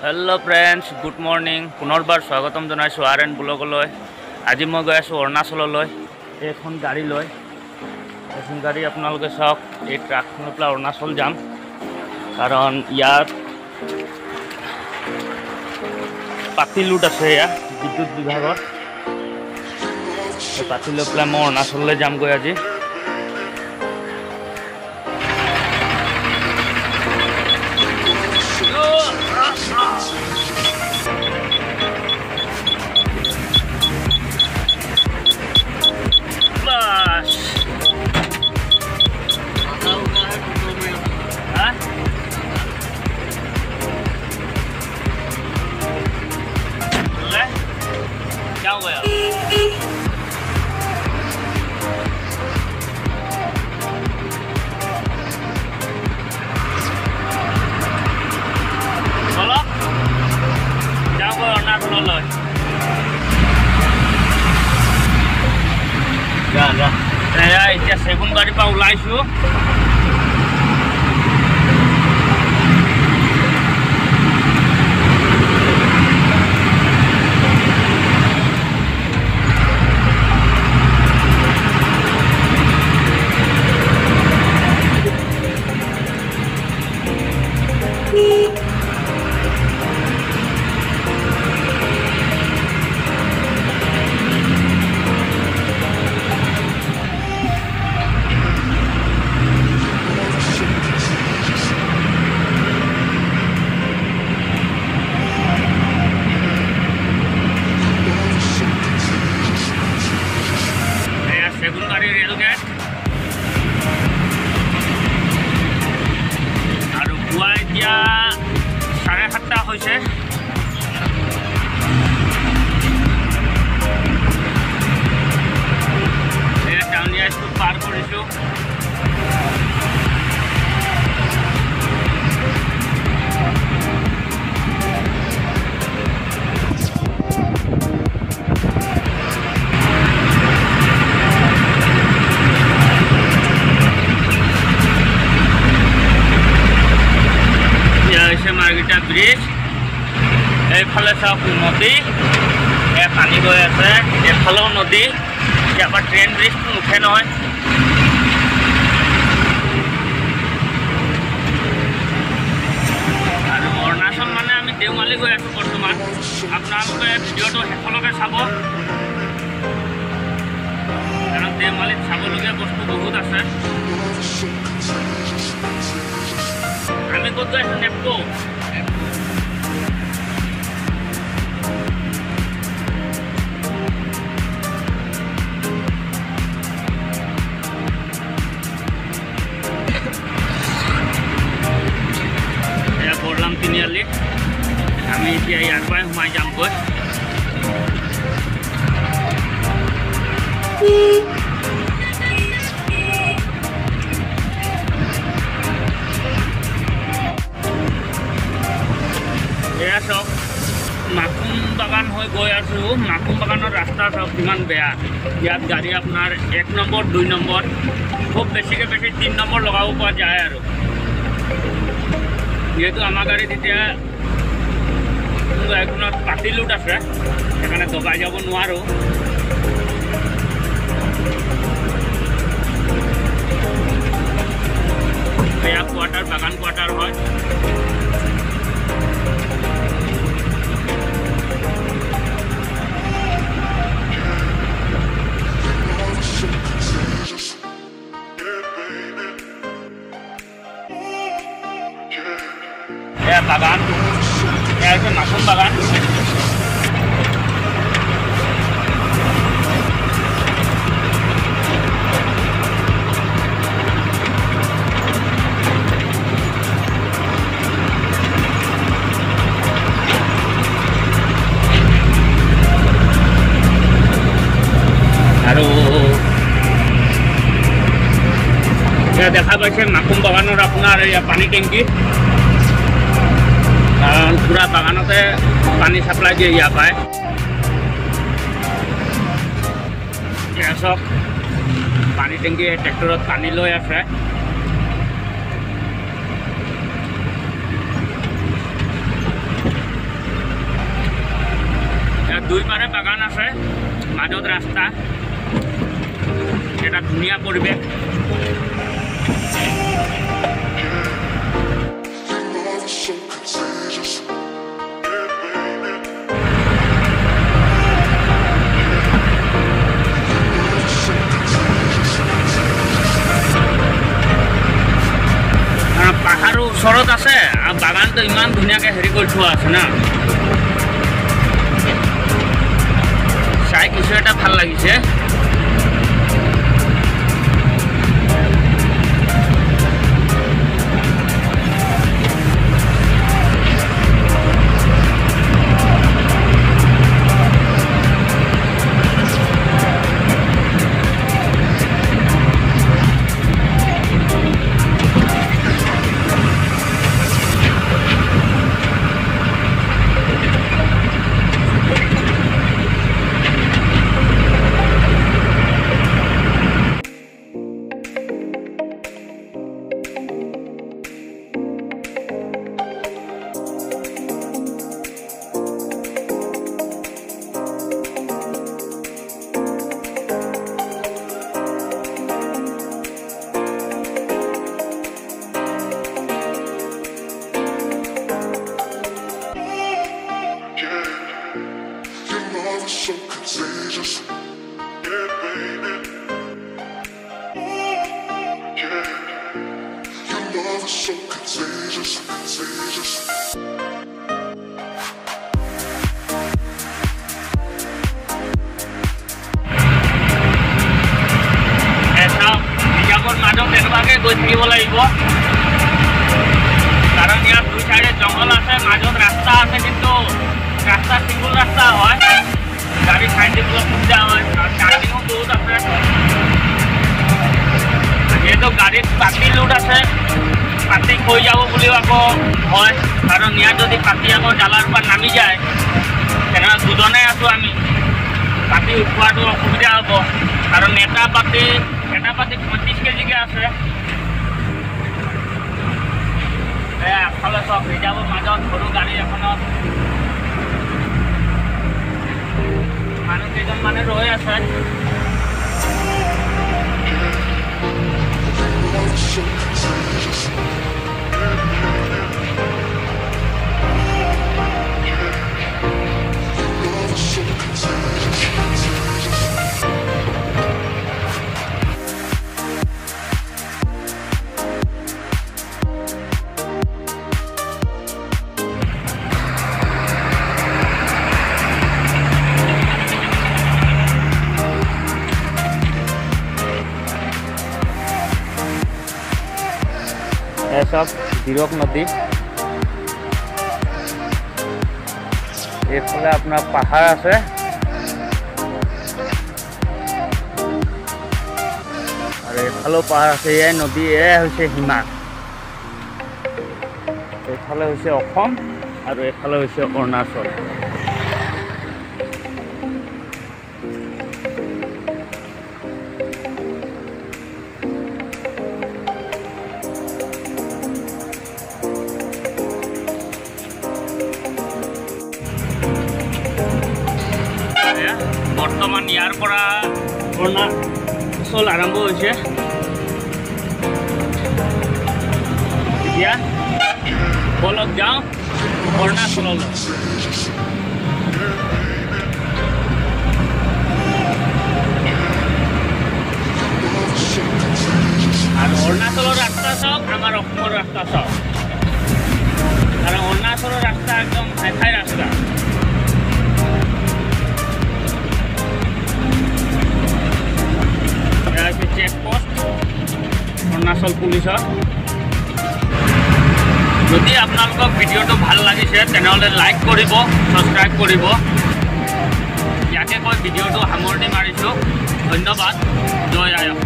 Hello friends good morning पुनर्बार स्वागतम जानाइছো RN ब्लॉगলৈ। আজি মই গৈ আছো অৰুণাচললৈ এখন গাড়ী লৈ। এখন গাড়ী আপোনালোকে চাওক, এই ট্ৰাকখনৰ পৰা অৰুণাচল যাম, কাৰণ ইয়াত পাতি লুট আছে ইয়াত বিদ্যুৎ বিভাগৰ। এই পাতি লৈ পেলাই মই অৰুণাচললৈ যামগৈ আজি। क्या हो गया? बोलो क्या हो अरुणाचल এতিয়া চেগুন বাৰীৰ পৰা ওলাইছোঁ। সেগুনবাড়ি ৰেলগেট আৰ পুয়া এতিয়া 7:30 হয়েছে। টাউনিয়া স্কুল পাৰ কৰেছো। মাৰ্গিটা ব্ৰিজ, এইফালে চাওক নদী, পানী গৈ আছে, এইফালেও নদী। ইয়াৰ পৰা ট্ৰেইন ব্ৰিজটো নুঠে নহয়। আৰু অৰুণাচল মানে আমি দেওমালি গৈ আছোঁ বৰ্তমান। আপোনালোকে ভিডিঅ'টো শেষলৈকে চাব, কাৰণ দেওমালিত চাবলগীয়া বস্তু বহুত আছে। আমি ক'ত গৈ আছোঁ? নেপকো। এয়া পঢ়লাম তিনিআলি। আমি এতিয়া ইয়াৰ পৰাই সোমাই যামগৈ। এয়া চাওক, মাকুম বাগান হৈ গৈ আছোঁ। মাকুম বাগানৰ ৰাস্তা চাওক কিমান বেয়া। ইয়াত গাড়ী আপোনাৰ 1 নম্বৰ 2 নম্বৰ, খুব বেছিকৈ বেছি 3 নম্বৰ লগাব পৰা যায়। আৰু যিহেতু আমাৰ গাড়ীত এতিয়া গাড়ীখনত পাতি লুট আছে, সেইকাৰণে দবাই যাব নোৱাৰোঁ। এয়া কোৱাৰ্টাৰ, বাগান কোৱাৰ্টাৰ হয়। এয়া বাগান, এয়া হৈছে মাকুম বাগান। আৰু এয়া দেখা পাইছে মাকুম বাগানৰ আপোনাৰ এয়া পানী টেংকি, কাৰণ পুৰা বাগানতে পানী সাপ্লাই দিয়ে ইয়াৰ পৰাই। এয়া চব পানী টেংকি ট্ৰেক্টৰত পানী লৈ আছে। বাগান আছে, মাজত ৰাস্তা, এটা ধুনীয়া পৰিৱেশ। পাহাৰৰ ওচৰত আছে আৰু বাগানটো ইমান ধুনীয়াকৈ হেৰি কৰি থোৱা আছে না, চাই কিছু এটা ভাল লাগিছে। So contagious, yeah, baby. Yeah, your love is so contagious, contagious. মাজত এনেকুৱাকৈ গৈ থাকিব লাগিব, কাৰণ ইয়াত দুই চাইডে জংঘল আছে, মাজত ৰাস্তা আছে, কিন্তু ৰাস্তা চিংগুল ৰাস্তা হয়, গাড়ী চাইড দিবলৈ সুবিধা হয় আৰু চাৰ্জিঙো বহুত আছে। যিহেতু গাড়ীত পাতি লোড আছে, পাতি হৈ যাব বুলিও আকৌ হয়, কাৰণ ইয়াত যদি পাতি আকৌ জালাৰ পৰা নামি যায় তেনেহ'লে দুজনে আছোঁ আমি, পাতি উঠোৱাটো অসুবিধা হ'ব, কাৰণ এটা পাতি 35 কেজিকৈ আছে। আগফালে চব ৰিজাৰ্ভৰ মাজত সৰু গাড়ী এখনত মানুহ কেইজন মানে ৰৈ আছে। সব হিৰক নদী, এইফালে আপোনাৰ পাহাৰ আছে, আৰু এইফালেও পাহাৰ আছে। এয়াই নদী, এয়াই হৈছে হিমা। এইফালে হৈছে অসম আৰু এইফালে হৈছে অৰুণাচল। বৰ্তমান ইয়াৰ পৰা অৰুণাচল আৰম্ভ হৈছে। এতিয়া বলক যাওঁ অৰুণাচললৈ। আৰু অৰুণাচলৰ ৰাস্তা চাওক, আমাৰ অসমৰ ৰাস্তা চাওক, আৰু অৰুণাচলৰ ৰাস্তা একদম হাইফাই ৰাস্তা। চেকপোষ্ট অৰুণাচল পুলিচৰ। যদি আপোনালোকক ভিডিঅ'টো ভাল লাগিছে তেনেহ'লে লাইক কৰিব, ছাবস্ক্ৰাইব কৰিব। ইয়াকে কৈ ভিডিঅ'টো সামৰণি মাৰিছোঁ। ধন্যবাদ। জয় আই অসম।